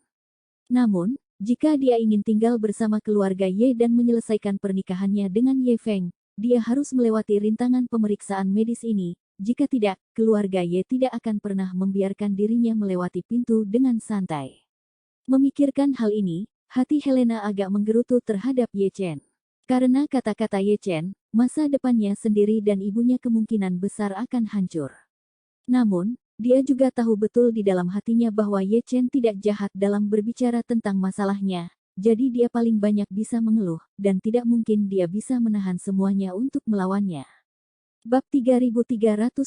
Namun, jika dia ingin tinggal bersama keluarga Ye dan menyelesaikan pernikahannya dengan Ye Feng, dia harus melewati rintangan pemeriksaan medis ini. Jika tidak, keluarga Ye tidak akan pernah membiarkan dirinya melewati pintu dengan santai. Memikirkan hal ini, hati Helena agak menggerutu terhadap Ye Chen. Karena kata-kata Ye Chen, masa depannya sendiri dan ibunya kemungkinan besar akan hancur. Namun, dia juga tahu betul di dalam hatinya bahwa Ye Chen tidak jahat dalam berbicara tentang masalahnya, jadi dia paling banyak bisa mengeluh, dan tidak mungkin dia bisa menahan semuanya untuk melawannya. Bab 3310.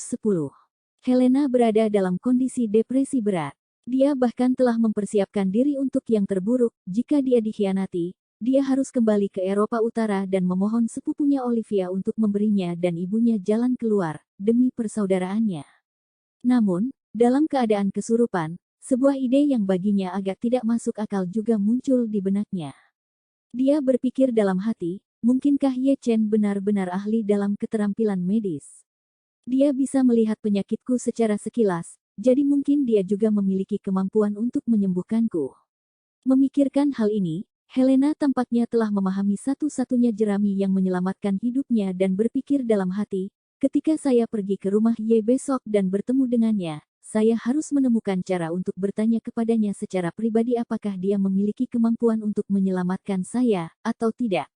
Helena berada dalam kondisi depresi berat. Dia bahkan telah mempersiapkan diri untuk yang terburuk. Jika dia dikhianati, dia harus kembali ke Eropa Utara dan memohon sepupunya Olivia untuk memberinya dan ibunya jalan keluar, demi persaudaraannya. Namun, dalam keadaan kesurupan, sebuah ide yang baginya agak tidak masuk akal juga muncul di benaknya. Dia berpikir dalam hati, mungkinkah Ye Chen benar-benar ahli dalam keterampilan medis? Dia bisa melihat penyakitku secara sekilas, jadi mungkin dia juga memiliki kemampuan untuk menyembuhkanku. Memikirkan hal ini, Helena tampaknya telah memahami satu-satunya jerami yang menyelamatkan hidupnya dan berpikir dalam hati, ketika saya pergi ke rumah Ye besok dan bertemu dengannya, saya harus menemukan cara untuk bertanya kepadanya secara pribadi apakah dia memiliki kemampuan untuk menyelamatkan saya, atau tidak.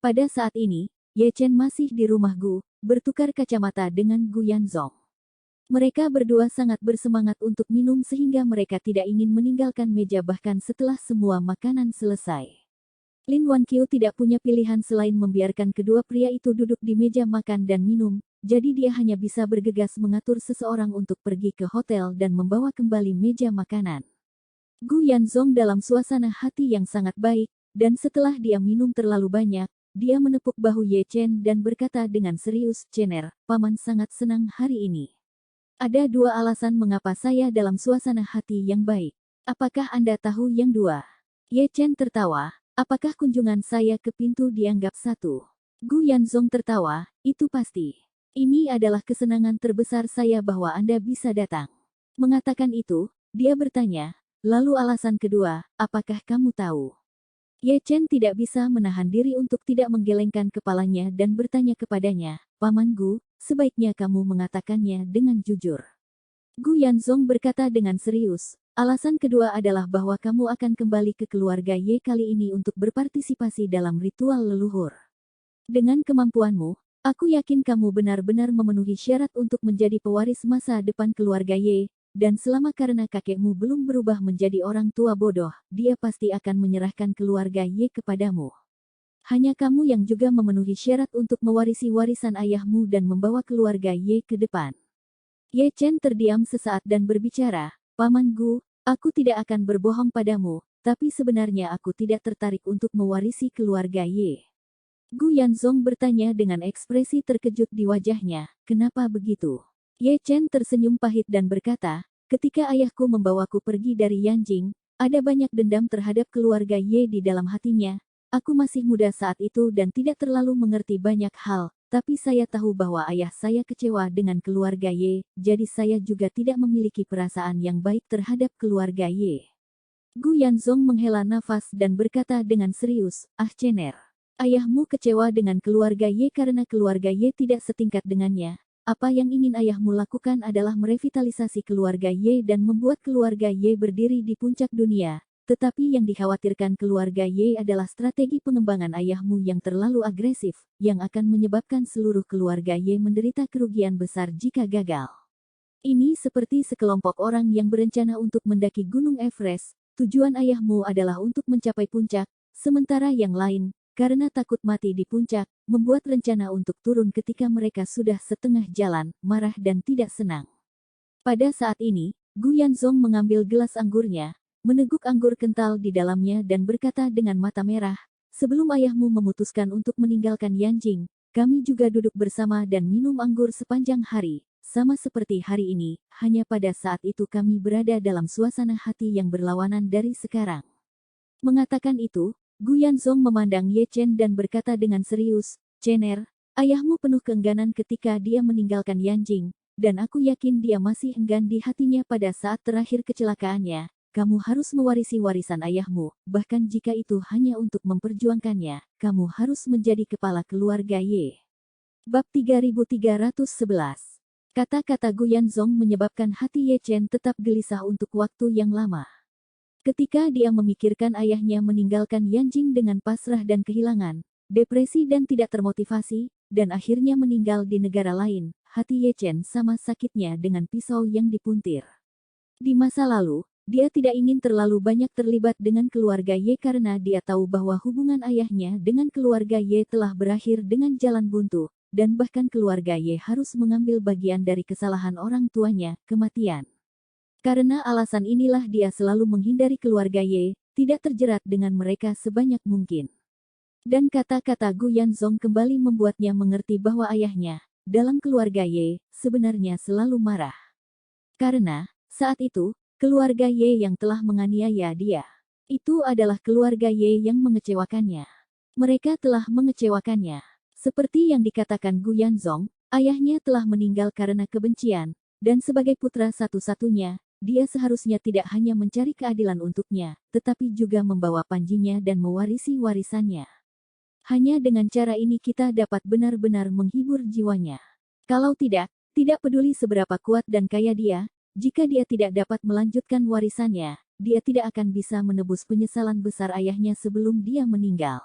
Pada saat ini, Ye Chen masih di rumah Gu, bertukar kacamata dengan Gu Yanzong. Mereka berdua sangat bersemangat untuk minum sehingga mereka tidak ingin meninggalkan meja bahkan setelah semua makanan selesai. Lin Wanqiu tidak punya pilihan selain membiarkan kedua pria itu duduk di meja makan dan minum, jadi dia hanya bisa bergegas mengatur seseorang untuk pergi ke hotel dan membawa kembali meja makanan. Gu Yanzong dalam suasana hati yang sangat baik, dan setelah dia minum terlalu banyak, dia menepuk bahu Ye Chen dan berkata dengan serius, "Chener, paman sangat senang hari ini. Ada dua alasan mengapa saya dalam suasana hati yang baik. Apakah Anda tahu yang dua?" Ye Chen tertawa, "Apakah kunjungan saya ke pintu dianggap satu?" Gu Yanzong tertawa, "Itu pasti. Ini adalah kesenangan terbesar saya bahwa Anda bisa datang." Mengatakan itu, dia bertanya, "Lalu alasan kedua, apakah kamu tahu?" Ye Chen tidak bisa menahan diri untuk tidak menggelengkan kepalanya dan bertanya kepadanya, "Paman Gu, sebaiknya kamu mengatakannya dengan jujur." Gu Yanzong berkata dengan serius, "Alasan kedua adalah bahwa kamu akan kembali ke keluarga Ye kali ini untuk berpartisipasi dalam ritual leluhur. Dengan kemampuanmu, aku yakin kamu benar-benar memenuhi syarat untuk menjadi pewaris masa depan keluarga Ye, dan selama karena kakekmu belum berubah menjadi orang tua bodoh, dia pasti akan menyerahkan keluarga Ye kepadamu. Hanya kamu yang juga memenuhi syarat untuk mewarisi warisan ayahmu dan membawa keluarga Ye ke depan." Ye Chen terdiam sesaat dan berbicara, "Paman Gu, aku tidak akan berbohong padamu, tapi sebenarnya aku tidak tertarik untuk mewarisi keluarga Ye." Gu Yanzong bertanya dengan ekspresi terkejut di wajahnya, "Kenapa begitu?" Ye Chen tersenyum pahit dan berkata, "Ketika ayahku membawaku pergi dari Yanjing, ada banyak dendam terhadap keluarga Ye di dalam hatinya. Aku masih muda saat itu dan tidak terlalu mengerti banyak hal, tapi saya tahu bahwa ayah saya kecewa dengan keluarga Ye, jadi saya juga tidak memiliki perasaan yang baik terhadap keluarga Ye." Gu Yanzong menghela nafas dan berkata dengan serius, "Ah Chener, ayahmu kecewa dengan keluarga Ye karena keluarga Ye tidak setingkat dengannya, apa yang ingin ayahmu lakukan adalah merevitalisasi keluarga Ye dan membuat keluarga Ye berdiri di puncak dunia. Tetapi yang dikhawatirkan keluarga Ye adalah strategi pengembangan ayahmu yang terlalu agresif, yang akan menyebabkan seluruh keluarga Ye menderita kerugian besar jika gagal. Ini seperti sekelompok orang yang berencana untuk mendaki Gunung Everest. Tujuan ayahmu adalah untuk mencapai puncak, sementara yang lain, karena takut mati di puncak, membuat rencana untuk turun ketika mereka sudah setengah jalan, marah dan tidak senang. Pada saat ini, Gu Yanzong mengambil gelas anggurnya, meneguk anggur kental di dalamnya dan berkata dengan mata merah, "Sebelum ayahmu memutuskan untuk meninggalkan Yanjing, kami juga duduk bersama dan minum anggur sepanjang hari, sama seperti hari ini, hanya pada saat itu kami berada dalam suasana hati yang berlawanan dari sekarang." Mengatakan itu, Gu Yanzong memandang Ye Chen dan berkata dengan serius, "Chener, ayahmu penuh keengganan ketika dia meninggalkan Yanjing, dan aku yakin dia masih enggan di hatinya pada saat terakhir kecelakaannya. Kamu harus mewarisi warisan ayahmu, bahkan jika itu hanya untuk memperjuangkannya, kamu harus menjadi kepala keluarga Ye." Bab 3311. Kata-kata Gu Yanzong menyebabkan hati Ye Chen tetap gelisah untuk waktu yang lama. Ketika dia memikirkan ayahnya meninggalkan Yanjing dengan pasrah dan kehilangan, depresi dan tidak termotivasi, dan akhirnya meninggal di negara lain, hati Ye Chen sama sakitnya dengan pisau yang dipuntir. Di masa lalu, dia tidak ingin terlalu banyak terlibat dengan keluarga Ye karena dia tahu bahwa hubungan ayahnya dengan keluarga Ye telah berakhir dengan jalan buntu, dan bahkan keluarga Ye harus mengambil bagian dari kesalahan orang tuanya, kematian. Karena alasan inilah dia selalu menghindari keluarga Ye, tidak terjerat dengan mereka sebanyak mungkin. Dan kata-kata Gu Yanzong kembali membuatnya mengerti bahwa ayahnya, dalam keluarga Ye, sebenarnya selalu marah. Karena, saat itu, keluarga Ye yang telah menganiaya dia. Itu adalah keluarga Ye yang mengecewakannya. Mereka telah mengecewakannya. Seperti yang dikatakan Gu Yanzong, ayahnya telah meninggal karena kebencian, dan sebagai putra satu-satunya, dia seharusnya tidak hanya mencari keadilan untuknya, tetapi juga membawa panjinya dan mewarisi warisannya. Hanya dengan cara ini kita dapat benar-benar menghibur jiwanya. Kalau tidak peduli seberapa kuat dan kaya dia, jika dia tidak dapat melanjutkan warisannya, dia tidak akan bisa menebus penyesalan besar ayahnya sebelum dia meninggal.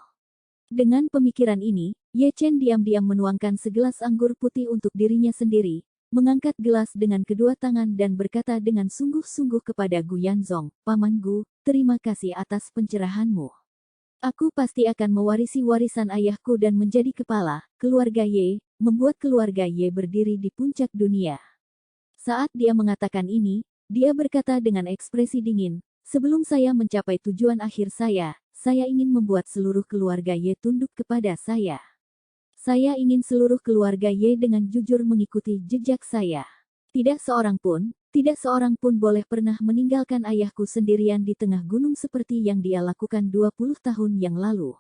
Dengan pemikiran ini, Ye Chen diam-diam menuangkan segelas anggur putih untuk dirinya sendiri, mengangkat gelas dengan kedua tangan dan berkata dengan sungguh-sungguh kepada Gu Yanzong, "Paman Gu, terima kasih atas pencerahanmu. Aku pasti akan mewarisi warisan ayahku dan menjadi kepala keluarga Ye, membuat keluarga Ye berdiri di puncak dunia." Saat dia mengatakan ini, dia berkata dengan ekspresi dingin, "Sebelum saya mencapai tujuan akhir saya ingin membuat seluruh keluarga Ye tunduk kepada saya. Saya ingin seluruh keluarga Ye dengan jujur mengikuti jejak saya. Tidak seorang pun boleh pernah meninggalkan ayahku sendirian di tengah gunung seperti yang dia lakukan 20 tahun yang lalu."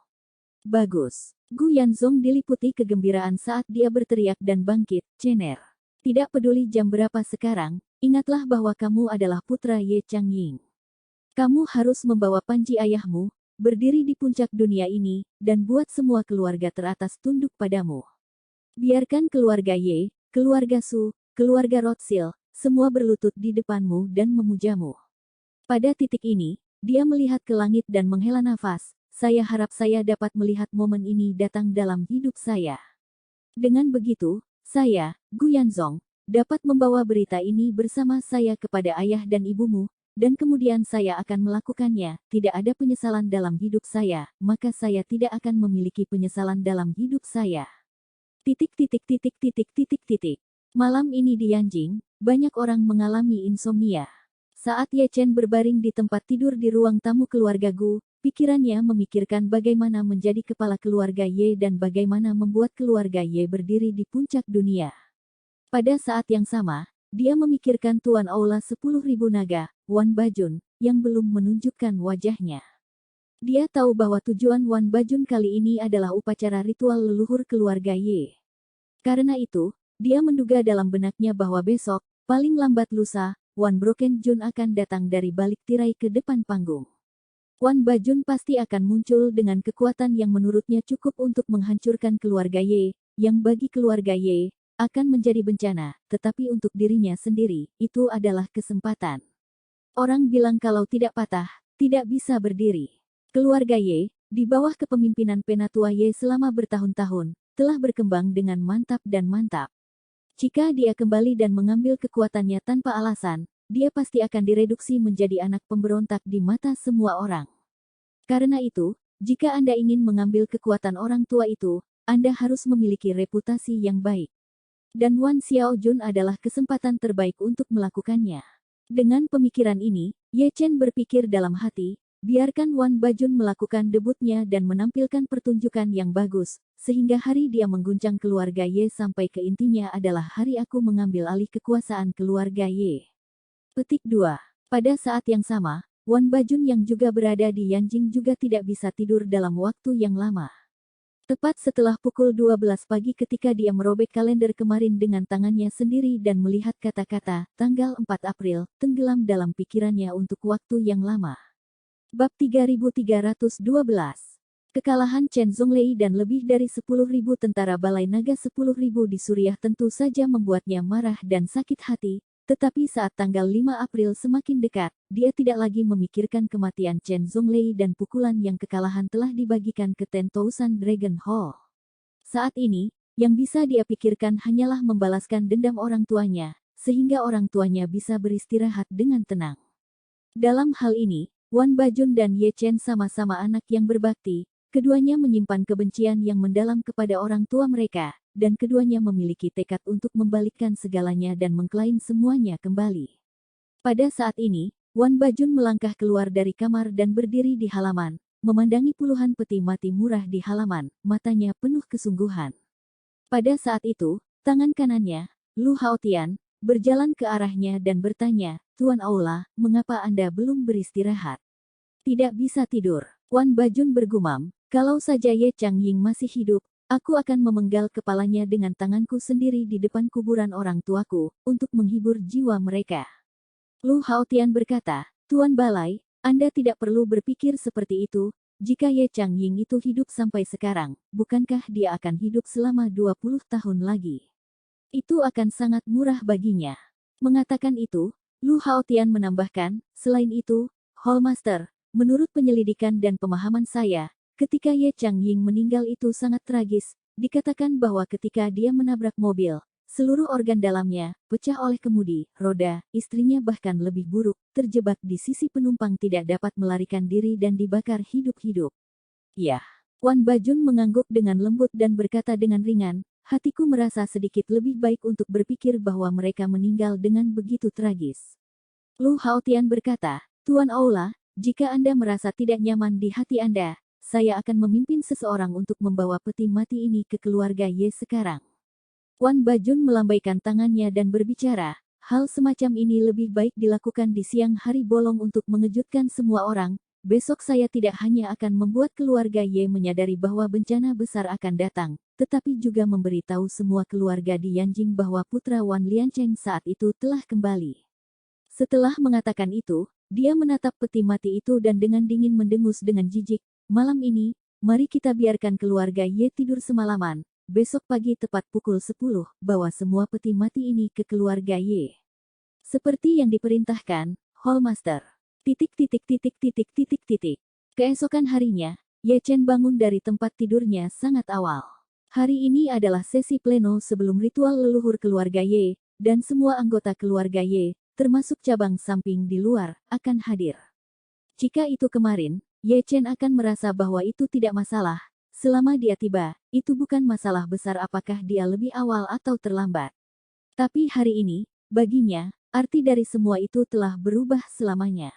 Bagus. Gu Yanzong diliputi kegembiraan saat dia berteriak dan bangkit, "Chener. Tidak peduli jam berapa sekarang, ingatlah bahwa kamu adalah putra Ye Changying. Kamu harus membawa panji ayahmu, berdiri di puncak dunia ini, dan buat semua keluarga teratas tunduk padamu. Biarkan keluarga Ye, keluarga Su, keluarga Rothschild, semua berlutut di depanmu dan memujamu." Pada titik ini, dia melihat ke langit dan menghela nafas, "Saya harap saya dapat melihat momen ini datang dalam hidup saya. Dengan begitu, saya, Gu Yanzong, dapat membawa berita ini bersama saya kepada ayah dan ibumu, dan kemudian saya akan melakukannya. Tidak ada penyesalan dalam hidup saya, maka saya tidak akan memiliki penyesalan dalam hidup saya." Malam ini di Yanjing, banyak orang mengalami insomnia. Saat Ye Chen berbaring di tempat tidur di ruang tamu keluarga Gu, pikirannya memikirkan bagaimana menjadi kepala keluarga Ye dan bagaimana membuat keluarga Ye berdiri di puncak dunia. Pada saat yang sama, dia memikirkan Tuan Aula 10.000 naga, Wan Bajun, yang belum menunjukkan wajahnya. Dia tahu bahwa tujuan Wan Bajun kali ini adalah upacara ritual leluhur keluarga Ye. Karena itu, dia menduga dalam benaknya bahwa besok, paling lambat lusa, Wan Broken Jun akan datang dari balik tirai ke depan panggung. Wan Bajun pasti akan muncul dengan kekuatan yang menurutnya cukup untuk menghancurkan keluarga Ye, yang bagi keluarga Ye, akan menjadi bencana, tetapi untuk dirinya sendiri, itu adalah kesempatan. Orang bilang kalau tidak patah, tidak bisa berdiri. Keluarga Ye, di bawah kepemimpinan Penatua Ye selama bertahun-tahun, telah berkembang dengan mantap dan mantap. Jika dia kembali dan mengambil kekuatannya tanpa alasan, dia pasti akan direduksi menjadi anak pemberontak di mata semua orang. Karena itu, jika Anda ingin mengambil kekuatan orang tua itu, Anda harus memiliki reputasi yang baik. Dan Wan Xiaojun adalah kesempatan terbaik untuk melakukannya. Dengan pemikiran ini, Ye Chen berpikir dalam hati, biarkan Wan Bajun melakukan debutnya dan menampilkan pertunjukan yang bagus, sehingga hari dia mengguncang keluarga Ye sampai ke intinya adalah hari aku mengambil alih kekuasaan keluarga Ye. Petik 2. Pada saat yang sama, Wan Bajun yang juga berada di Yanjing juga tidak bisa tidur dalam waktu yang lama. Tepat setelah pukul 12 pagi ketika dia merobek kalender kemarin dengan tangannya sendiri dan melihat kata-kata, tanggal 4 April, tenggelam dalam pikirannya untuk waktu yang lama. Bab 3312. Kekalahan Chen Zhonglei dan lebih dari 10.000 tentara Balai Naga 10.000 di Suriah tentu saja membuatnya marah dan sakit hati. Tetapi saat tanggal 5 April semakin dekat, dia tidak lagi memikirkan kematian Chen Zhonglei dan pukulan yang kekalahan telah dibagikan ke 10,000 Dragon Hall. Saat ini, yang bisa dia pikirkan hanyalah membalaskan dendam orang tuanya, sehingga orang tuanya bisa beristirahat dengan tenang. Dalam hal ini, Wan Bajun dan Ye Chen sama-sama anak yang berbakti, keduanya menyimpan kebencian yang mendalam kepada orang tua mereka, dan keduanya memiliki tekad untuk membalikkan segalanya dan mengklaim semuanya kembali. Pada saat ini, Wan Bajun melangkah keluar dari kamar dan berdiri di halaman, memandangi puluhan peti mati murah di halaman, matanya penuh kesungguhan. Pada saat itu, tangan kanannya, Lu Haotian, berjalan ke arahnya dan bertanya, Tuan Aula, mengapa Anda belum beristirahat? Tidak bisa tidur. Wan Bajun bergumam, kalau saja Ye Changying masih hidup, aku akan memenggal kepalanya dengan tanganku sendiri di depan kuburan orang tuaku, untuk menghibur jiwa mereka. Lu Haotian berkata, Tuan Balai, Anda tidak perlu berpikir seperti itu, jika Ye Changying itu hidup sampai sekarang, bukankah dia akan hidup selama 20 tahun lagi? Itu akan sangat murah baginya. Mengatakan itu, Lu Haotian menambahkan, selain itu, Hallmaster, menurut penyelidikan dan pemahaman saya, ketika Ye Changying meninggal itu sangat tragis, dikatakan bahwa ketika dia menabrak mobil, seluruh organ dalamnya pecah oleh kemudi, roda, istrinya bahkan lebih buruk, terjebak di sisi penumpang tidak dapat melarikan diri dan dibakar hidup-hidup. Ya, Wan Bajun mengangguk dengan lembut dan berkata dengan ringan, hatiku merasa sedikit lebih baik untuk berpikir bahwa mereka meninggal dengan begitu tragis. Lu Haotian berkata, Tuan Aula, jika Anda merasa tidak nyaman di hati Anda, saya akan memimpin seseorang untuk membawa peti mati ini ke keluarga Ye sekarang. Wan Bajun melambaikan tangannya dan berbicara, hal semacam ini lebih baik dilakukan di siang hari bolong untuk mengejutkan semua orang. Besok saya tidak hanya akan membuat keluarga Ye menyadari bahwa bencana besar akan datang, tetapi juga memberitahu semua keluarga di Yanjing bahwa putra Wan Liancheng saat itu telah kembali. Setelah mengatakan itu, dia menatap peti mati itu dan dengan dingin mendengus dengan jijik, malam ini, mari kita biarkan keluarga Ye tidur semalaman, besok pagi tepat pukul 10, bawa semua peti mati ini ke keluarga Ye. Seperti yang diperintahkan, Hallmaster. Keesokan harinya, Ye Chen bangun dari tempat tidurnya sangat awal. Hari ini adalah sesi pleno sebelum ritual leluhur keluarga Ye, dan semua anggota keluarga Ye, termasuk cabang samping di luar, akan hadir. Jika itu kemarin, Ye Chen akan merasa bahwa itu tidak masalah. Selama dia tiba, itu bukan masalah besar apakah dia lebih awal atau terlambat. Tapi hari ini, baginya, arti dari semua itu telah berubah selamanya.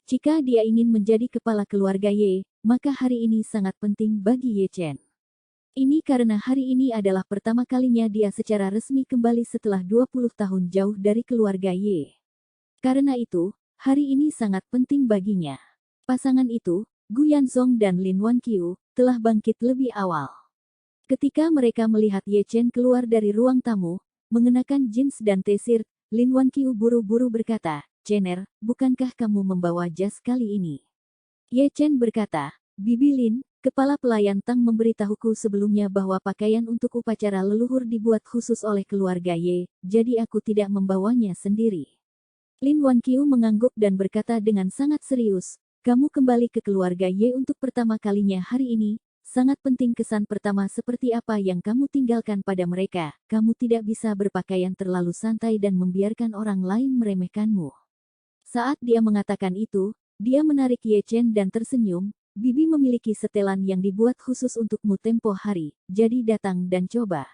Jika dia ingin menjadi kepala keluarga Ye, maka hari ini sangat penting bagi Ye Chen. Ini karena hari ini adalah pertama kalinya dia secara resmi kembali setelah 20 tahun jauh dari keluarga Ye. Karena itu, hari ini sangat penting baginya. Pasangan itu, Gu Yanzong dan Lin Wanqiu, telah bangkit lebih awal. Ketika mereka melihat Ye Chen keluar dari ruang tamu, mengenakan jeans dan t-shirt, Lin Wanqiu buru-buru berkata, Chener, bukankah kamu membawa jas kali ini? Ye Chen berkata, Bibi Lin, Kepala pelayan Tang memberitahuku sebelumnya bahwa pakaian untuk upacara leluhur dibuat khusus oleh keluarga Ye, jadi aku tidak membawanya sendiri. Lin Wanqiu mengangguk dan berkata dengan sangat serius, kamu kembali ke keluarga Ye untuk pertama kalinya hari ini. Sangat penting kesan pertama seperti apa yang kamu tinggalkan pada mereka. Kamu tidak bisa berpakaian terlalu santai dan membiarkan orang lain meremehkanmu. Saat dia mengatakan itu, dia menarik Ye Chen dan tersenyum. Bibi memiliki setelan yang dibuat khusus untukmu tempo hari, jadi datang dan coba.